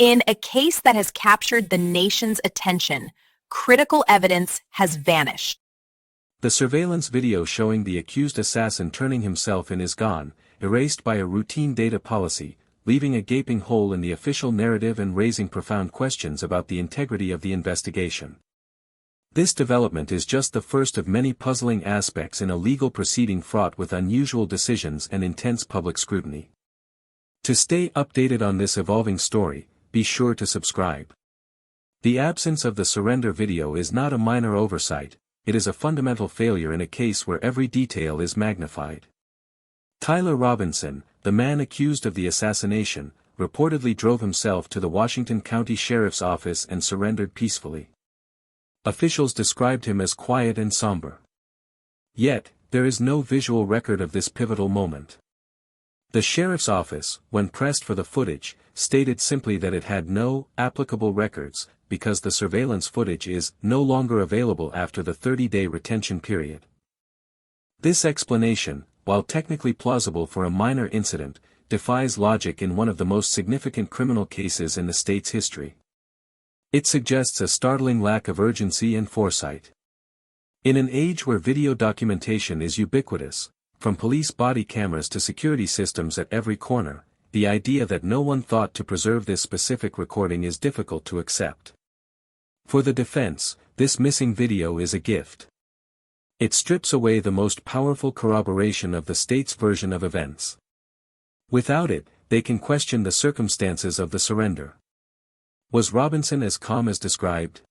In a case that has captured the nation's attention, critical evidence has vanished. The surveillance video showing the accused assassin turning himself in is gone, erased by a routine data policy, leaving a gaping hole in the official narrative and raising profound questions about the integrity of the investigation. This development is just the first of many puzzling aspects in a legal proceeding fraught with unusual decisions and intense public scrutiny. To stay updated on this evolving story, be sure to subscribe. The absence of the surrender video is not a minor oversight, it is a fundamental failure in a case where every detail is magnified. Tyler Robinson, the man accused of the assassination, reportedly drove himself to the Washington County Sheriff's Office and surrendered peacefully. Officials described him as quiet and somber. Yet, there is no visual record of this pivotal moment. The sheriff's office, when pressed for the footage, stated simply that it had no applicable records, because the surveillance footage is no longer available after the 30-day retention period. This explanation, while technically plausible for a minor incident, defies logic in one of the most significant criminal cases in the state's history. It suggests a startling lack of urgency and foresight. In an age where video documentation is ubiquitous, from police body cameras to security systems at every corner, the idea that no one thought to preserve this specific recording is difficult to accept. For the defense, this missing video is a gift. It strips away the most powerful corroboration of the state's version of events. Without it, they can question the circumstances of the surrender. Was Robinson as calm as described?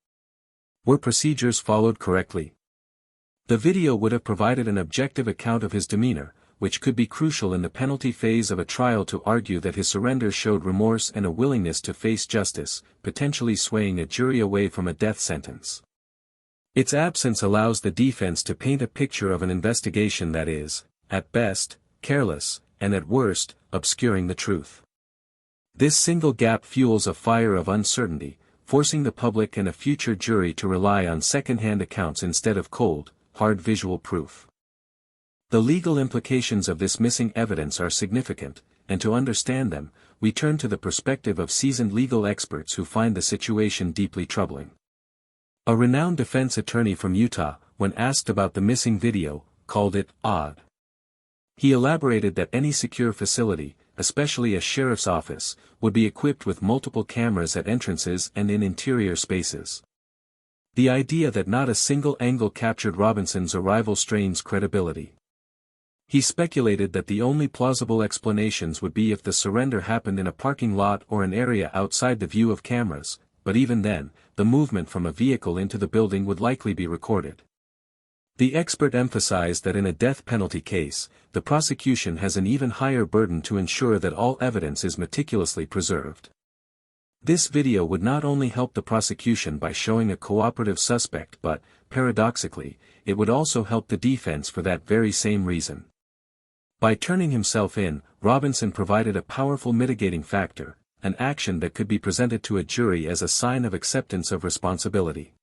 Were procedures followed correctly? The video would have provided an objective account of his demeanor, which could be crucial in the penalty phase of a trial to argue that his surrender showed remorse and a willingness to face justice, potentially swaying a jury away from a death sentence. Its absence allows the defense to paint a picture of an investigation that is, at best, careless, and at worst, obscuring the truth. This single gap fuels a fire of uncertainty, forcing the public and a future jury to rely on second-hand accounts instead of cold, hard visual proof. The legal implications of this missing evidence are significant, and to understand them, we turn to the perspective of seasoned legal experts who find the situation deeply troubling. A renowned defense attorney from Utah, when asked about the missing video, called it odd. He elaborated that any secure facility, especially a sheriff's office, would be equipped with multiple cameras at entrances and in interior spaces. The idea that not a single angle captured Robinson's arrival strains credibility. He speculated that the only plausible explanations would be if the surrender happened in a parking lot or an area outside the view of cameras, but even then, the movement from a vehicle into the building would likely be recorded. The expert emphasized that in a death penalty case, the prosecution has an even higher burden to ensure that all evidence is meticulously preserved. This video would not only help the prosecution by showing a cooperative suspect but, paradoxically, it would also help the defense for that very same reason. By turning himself in, Robinson provided a powerful mitigating factor, an action that could be presented to a jury as a sign of acceptance of responsibility.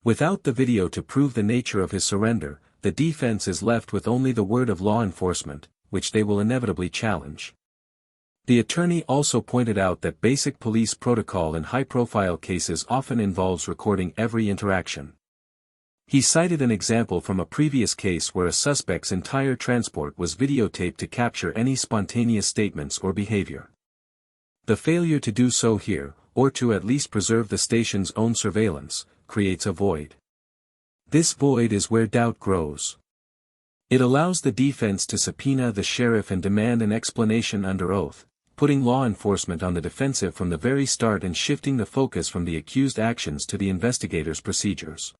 Without the video to prove the nature of his surrender, the defense is left with only the word of law enforcement, which they will inevitably challenge. The attorney also pointed out that basic police protocol in high-profile cases often involves recording every interaction. He cited an example from a previous case where a suspect's entire transport was videotaped to capture any spontaneous statements or behavior. The failure to do so here, or to at least preserve the station's own surveillance, creates a void. This void is where doubt grows. It allows the defense to subpoena the sheriff and demand an explanation under oath, putting law enforcement on the defensive from the very start and shifting the focus from the accused actions to the investigator's procedures.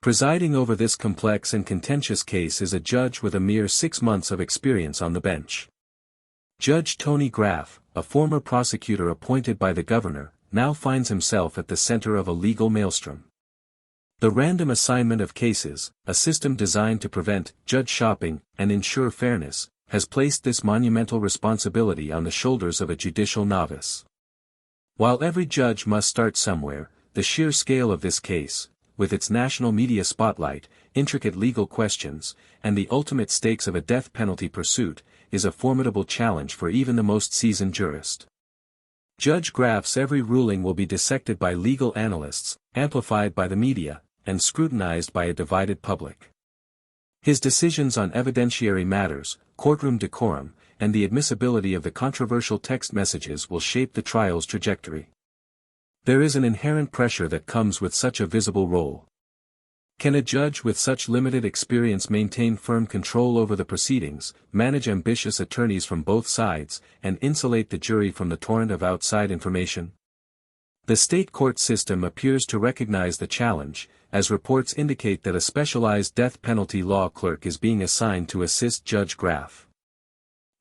Presiding over this complex and contentious case is a judge with a mere 6 months of experience on the bench. Judge Tony Graff, a former prosecutor appointed by the governor, now finds himself at the center of a legal maelstrom. The random assignment of cases, a system designed to prevent judge shopping and ensure fairness, has placed this monumental responsibility on the shoulders of a judicial novice. While every judge must start somewhere, the sheer scale of this case, with its national media spotlight, intricate legal questions, and the ultimate stakes of a death penalty pursuit, is a formidable challenge for even the most seasoned jurist. Judge Graff's every ruling will be dissected by legal analysts, amplified by the media, and scrutinized by a divided public. His decisions on evidentiary matters, courtroom decorum, and the admissibility of the controversial text messages will shape the trial's trajectory. There is an inherent pressure that comes with such a visible role. Can a judge with such limited experience maintain firm control over the proceedings, manage ambitious attorneys from both sides, and insulate the jury from the torrent of outside information? The state court system appears to recognize the challenge, as reports indicate that a specialized death penalty law clerk is being assigned to assist Judge Graff.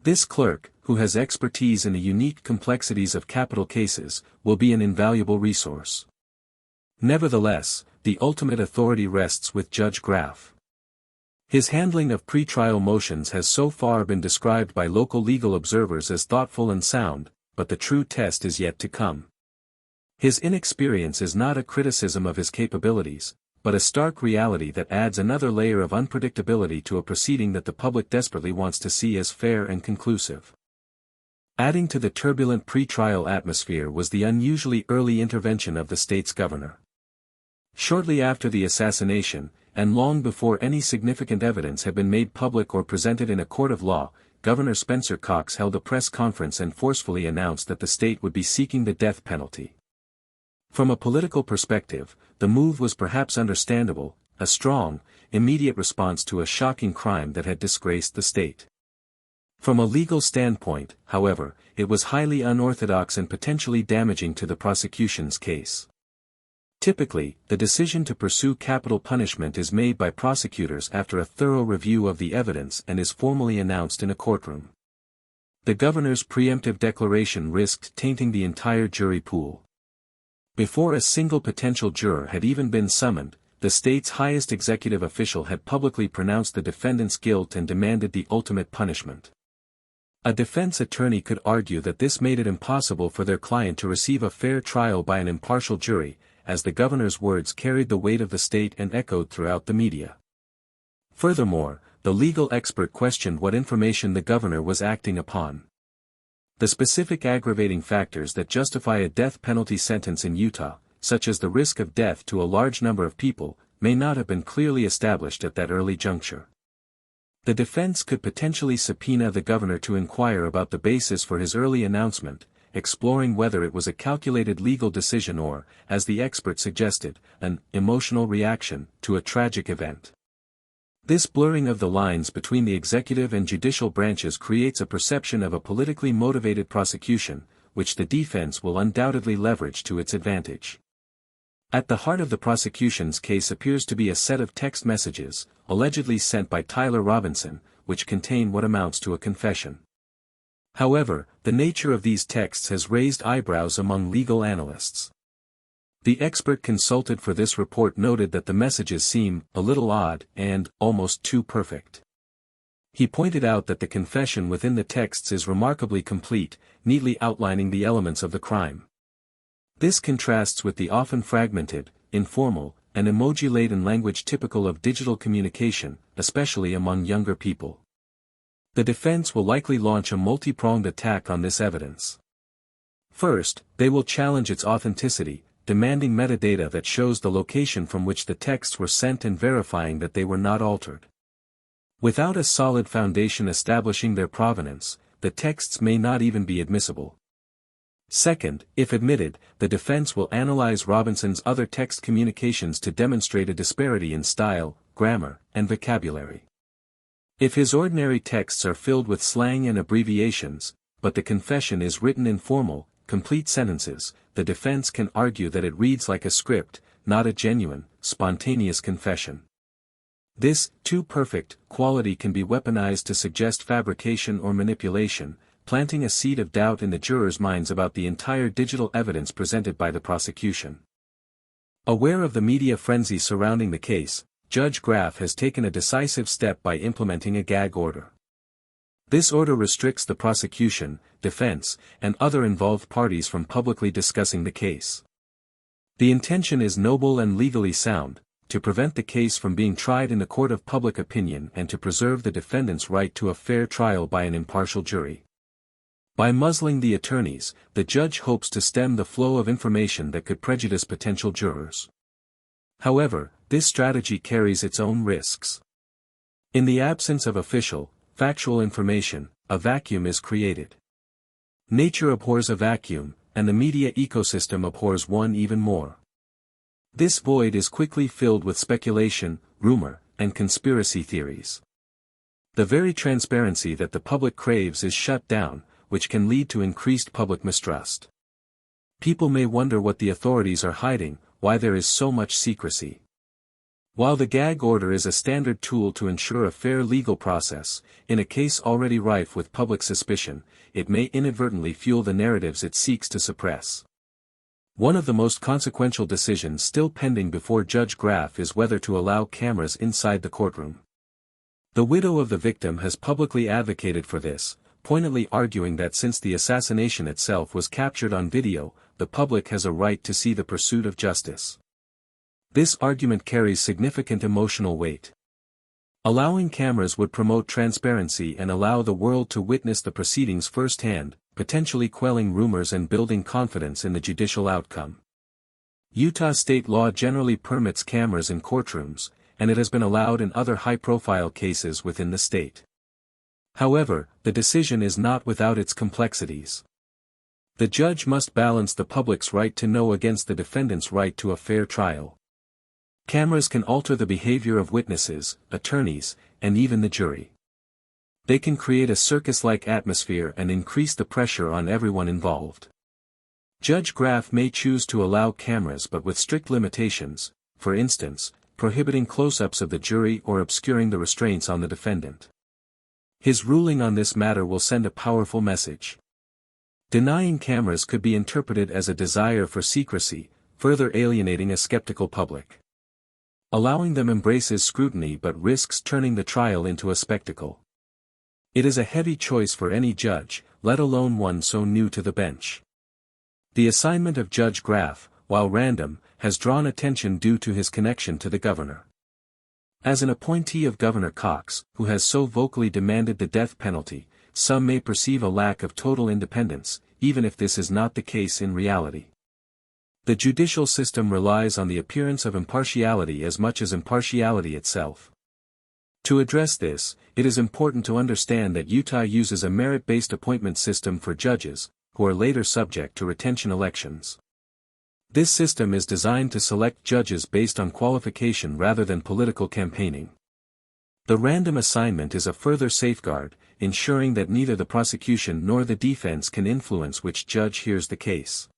This clerk, who has expertise in the unique complexities of capital cases, will be an invaluable resource. Nevertheless, the ultimate authority rests with Judge Graff. His handling of pretrial motions has so far been described by local legal observers as thoughtful and sound, but the true test is yet to come. His inexperience is not a criticism of his capabilities, but a stark reality that adds another layer of unpredictability to a proceeding that the public desperately wants to see as fair and conclusive. Adding to the turbulent pretrial atmosphere was the unusually early intervention of the state's governor. Shortly after the assassination, and long before any significant evidence had been made public or presented in a court of law, Governor Spencer Cox held a press conference and forcefully announced that the state would be seeking the death penalty. From a political perspective, the move was perhaps understandable, a strong, immediate response to a shocking crime that had disgraced the state. From a legal standpoint, however, it was highly unorthodox and potentially damaging to the prosecution's case. Typically, the decision to pursue capital punishment is made by prosecutors after a thorough review of the evidence and is formally announced in a courtroom. The governor's preemptive declaration risked tainting the entire jury pool. Before a single potential juror had even been summoned, the state's highest executive official had publicly pronounced the defendant's guilt and demanded the ultimate punishment. A defense attorney could argue that this made it impossible for their client to receive a fair trial by an impartial jury, as the governor's words carried the weight of the state and echoed throughout the media. Furthermore, the legal expert questioned what information the governor was acting upon. The specific aggravating factors that justify a death penalty sentence in Utah, such as the risk of death to a large number of people, may not have been clearly established at that early juncture. The defense could potentially subpoena the governor to inquire about the basis for his early announcement, exploring whether it was a calculated legal decision or, as the expert suggested, an emotional reaction to a tragic event. This blurring of the lines between the executive and judicial branches creates a perception of a politically motivated prosecution, which the defense will undoubtedly leverage to its advantage. At the heart of the prosecution's case appears to be a set of text messages, allegedly sent by Tyler Robinson, which contain what amounts to a confession. However, the nature of these texts has raised eyebrows among legal analysts. The expert consulted for this report noted that the messages seem a little odd and almost too perfect. He pointed out that the confession within the texts is remarkably complete, neatly outlining the elements of the crime. This contrasts with the often fragmented, informal, and emoji-laden language typical of digital communication, especially among younger people. The defense will likely launch a multi-pronged attack on this evidence. First, they will challenge its authenticity, demanding metadata that shows the location from which the texts were sent and verifying that they were not altered. Without a solid foundation establishing their provenance, the texts may not even be admissible. Second, if admitted, the defense will analyze Robinson's other text communications to demonstrate a disparity in style, grammar, and vocabulary. If his ordinary texts are filled with slang and abbreviations, but the confession is written in formal, complete sentences, the defense can argue that it reads like a script, not a genuine, spontaneous confession. This too perfect quality can be weaponized to suggest fabrication or manipulation, planting a seed of doubt in the jurors' minds about the entire digital evidence presented by the prosecution. Aware of the media frenzy surrounding the case, Judge Graff has taken a decisive step by implementing a gag order. This order restricts the prosecution, defense, and other involved parties from publicly discussing the case. The intention is noble and legally sound, to prevent the case from being tried in the court of public opinion and to preserve the defendant's right to a fair trial by an impartial jury. By muzzling the attorneys, the judge hopes to stem the flow of information that could prejudice potential jurors. However, this strategy carries its own risks. In the absence of official, factual information, a vacuum is created. Nature abhors a vacuum, and the media ecosystem abhors one even more. This void is quickly filled with speculation, rumor, and conspiracy theories. The very transparency that the public craves is shut down, which can lead to increased public mistrust. People may wonder what the authorities are hiding, why there is so much secrecy. While the gag order is a standard tool to ensure a fair legal process, in a case already rife with public suspicion, it may inadvertently fuel the narratives it seeks to suppress. One of the most consequential decisions still pending before Judge Graff is whether to allow cameras inside the courtroom. The widow of the victim has publicly advocated for this, pointedly arguing that since the assassination itself was captured on video, the public has a right to see the pursuit of justice. This argument carries significant emotional weight. Allowing cameras would promote transparency and allow the world to witness the proceedings firsthand, potentially quelling rumors and building confidence in the judicial outcome. Utah state law generally permits cameras in courtrooms, and it has been allowed in other high-profile cases within the state. However, the decision is not without its complexities. The judge must balance the public's right to know against the defendant's right to a fair trial. Cameras can alter the behavior of witnesses, attorneys, and even the jury. They can create a circus-like atmosphere and increase the pressure on everyone involved. Judge Graff may choose to allow cameras but with strict limitations, for instance, prohibiting close-ups of the jury or obscuring the restraints on the defendant. His ruling on this matter will send a powerful message. Denying cameras could be interpreted as a desire for secrecy, further alienating a skeptical public. Allowing them embraces scrutiny but risks turning the trial into a spectacle. It is a heavy choice for any judge, let alone one so new to the bench. The assignment of Judge Graff, while random, has drawn attention due to his connection to the governor. As an appointee of Governor Cox, who has so vocally demanded the death penalty, some may perceive a lack of total independence, even if this is not the case in reality. The judicial system relies on the appearance of impartiality as much as impartiality itself. To address this, it is important to understand that Utah uses a merit-based appointment system for judges, who are later subject to retention elections. This system is designed to select judges based on qualification rather than political campaigning. The random assignment is a further safeguard, ensuring that neither the prosecution nor the defense can influence which judge hears the case.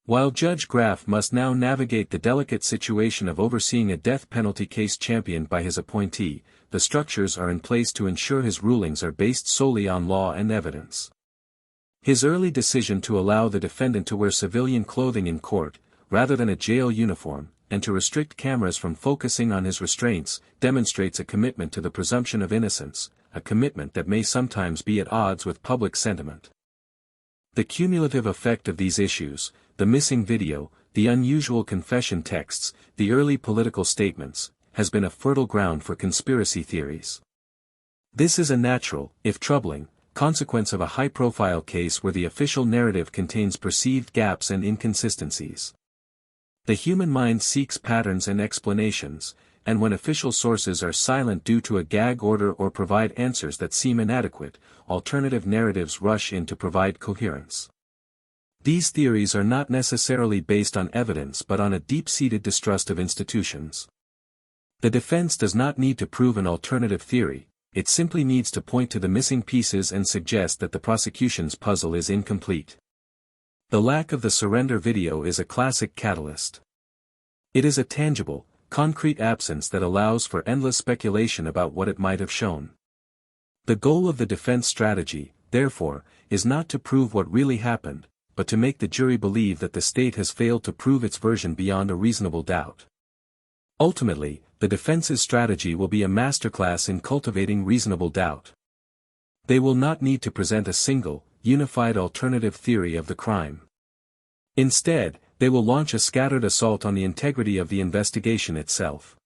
While Judge Graff must now navigate the delicate situation of overseeing a death penalty case championed by his appointee, the structures are in place to ensure his rulings are based solely on law and evidence. His early decision to allow the defendant to wear civilian clothing in court, rather than a jail uniform, and to restrict cameras from focusing on his restraints, demonstrates a commitment to the presumption of innocence, a commitment that may sometimes be at odds with public sentiment. The cumulative effect of these issues, the missing video, the unusual confession texts, the early political statements, has been a fertile ground for conspiracy theories. This is a natural, if troubling, consequence of a high-profile case where the official narrative contains perceived gaps and inconsistencies. The human mind seeks patterns and explanations, and when official sources are silent due to a gag order or provide answers that seem inadequate, alternative narratives rush in to provide coherence. These theories are not necessarily based on evidence but on a deep-seated distrust of institutions. The defense does not need to prove an alternative theory, it simply needs to point to the missing pieces and suggest that the prosecution's puzzle is incomplete. The lack of the surrender video is a classic catalyst. It is a tangible, concrete absence that allows for endless speculation about what it might have shown. The goal of the defense strategy, therefore, is not to prove what really happened, but to make the jury believe that the state has failed to prove its version beyond a reasonable doubt. Ultimately, the defense's strategy will be a masterclass in cultivating reasonable doubt. They will not need to present a single, unified alternative theory of the crime. Instead, they will launch a scattered assault on the integrity of the investigation itself.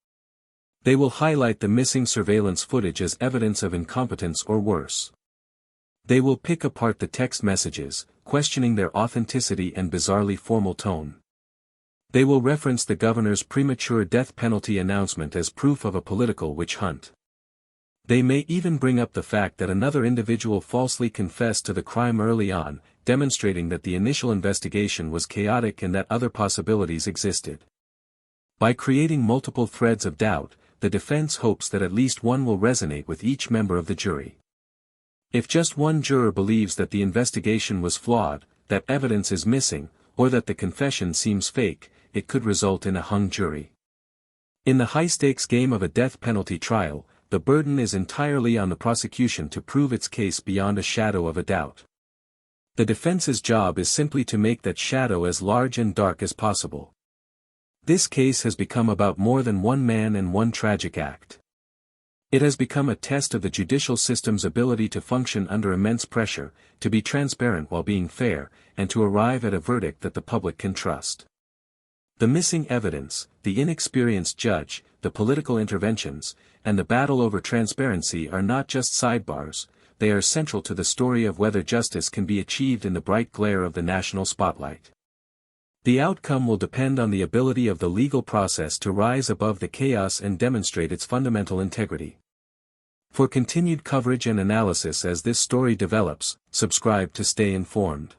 They will highlight the missing surveillance footage as evidence of incompetence or worse. They will pick apart the text messages, questioning their authenticity and bizarrely formal tone. They will reference the governor's premature death penalty announcement as proof of a political witch hunt. They may even bring up the fact that another individual falsely confessed to the crime early on, demonstrating that the initial investigation was chaotic and that other possibilities existed. By creating multiple threads of doubt, the defense hopes that at least one will resonate with each member of the jury. If just one juror believes that the investigation was flawed, that evidence is missing, or that the confession seems fake, it could result in a hung jury. In the high-stakes game of a death penalty trial, the burden is entirely on the prosecution to prove its case beyond a shadow of a doubt. The defense's job is simply to make that shadow as large and dark as possible. This case has become about more than one man and one tragic act. It has become a test of the judicial system's ability to function under immense pressure, to be transparent while being fair, and to arrive at a verdict that the public can trust. The missing evidence, the inexperienced judge, the political interventions, and the battle over transparency are not just sidebars, they are central to the story of whether justice can be achieved in the bright glare of the national spotlight. The outcome will depend on the ability of the legal process to rise above the chaos and demonstrate its fundamental integrity. For continued coverage and analysis as this story develops, subscribe to stay informed.